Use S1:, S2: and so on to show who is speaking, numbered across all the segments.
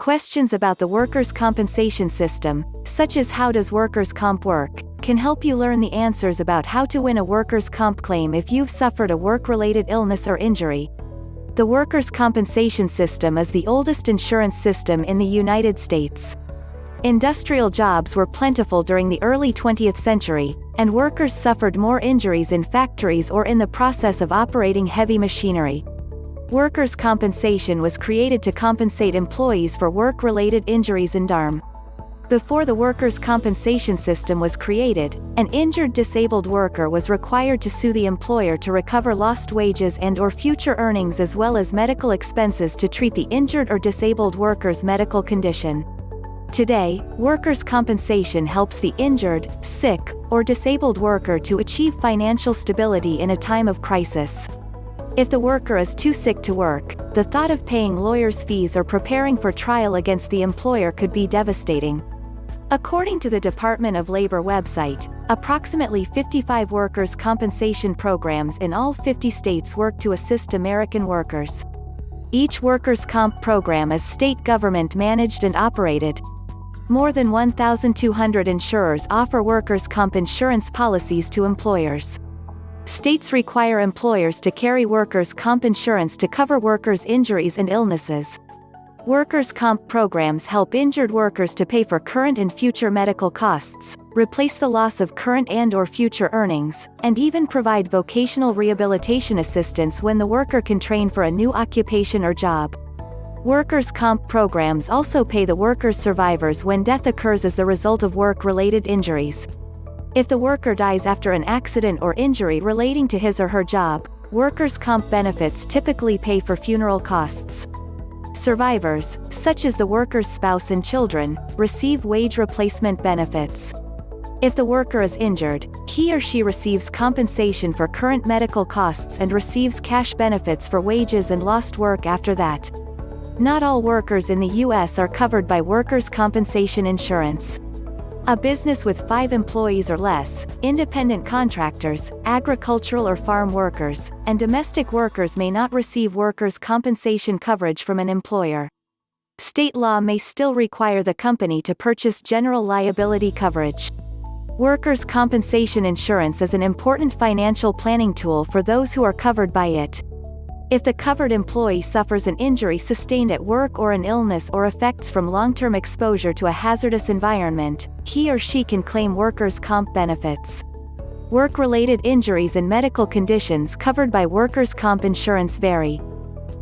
S1: Questions about the workers' compensation system, such as how does workers' comp work, can help you learn the answers about how to win a workers' comp claim if you've suffered a work-related illness or injury. The workers' compensation system is the oldest insurance system in the United States. Industrial jobs were plentiful during the early 20th century, and workers suffered more injuries in factories or in the process of operating heavy machinery. Workers' compensation was created to compensate employees for work-related injuries and harm. Before the workers' compensation system was created, an injured disabled worker was required to sue the employer to recover lost wages and/or future earnings as well as medical expenses to treat the injured or disabled worker's medical condition. Today, workers' compensation helps the injured, sick, or disabled worker to achieve financial stability in a time of crisis. If the worker is too sick to work, the thought of paying lawyers' fees or preparing for trial against the employer could be devastating. According to the Department of Labor website, approximately 55 workers' compensation programs in all 50 states work to assist American workers. Each workers' comp program is state government managed and operated. More than 1,200 insurers offer workers' comp insurance policies to employers. States require employers to carry workers' comp insurance to cover workers' injuries and illnesses. Workers' comp programs help injured workers to pay for current and future medical costs, replace the loss of current and/or future earnings, and even provide vocational rehabilitation assistance when the worker can train for a new occupation or job. Workers' comp programs also pay the worker's survivors when death occurs as the result of work-related injuries. If the worker dies after an accident or injury relating to his or her job, workers' comp benefits typically pay for funeral costs. Survivors, such as the worker's spouse and children, receive wage replacement benefits. If the worker is injured, he or she receives compensation for current medical costs and receives cash benefits for wages and lost work after that. Not all workers in the U.S. are covered by workers' compensation insurance. A business with 5 employees or less, independent contractors, agricultural or farm workers, and domestic workers may not receive workers' compensation coverage from an employer. State law may still require the company to purchase general liability coverage. Workers' compensation insurance is an important financial planning tool for those who are covered by it. If the covered employee suffers an injury sustained at work or an illness or effects from long-term exposure to a hazardous environment, he or she can claim workers' comp benefits. Work-related injuries and medical conditions covered by workers' comp insurance vary.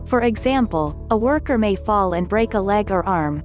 S1: For example, a worker may fall and break a leg or arm,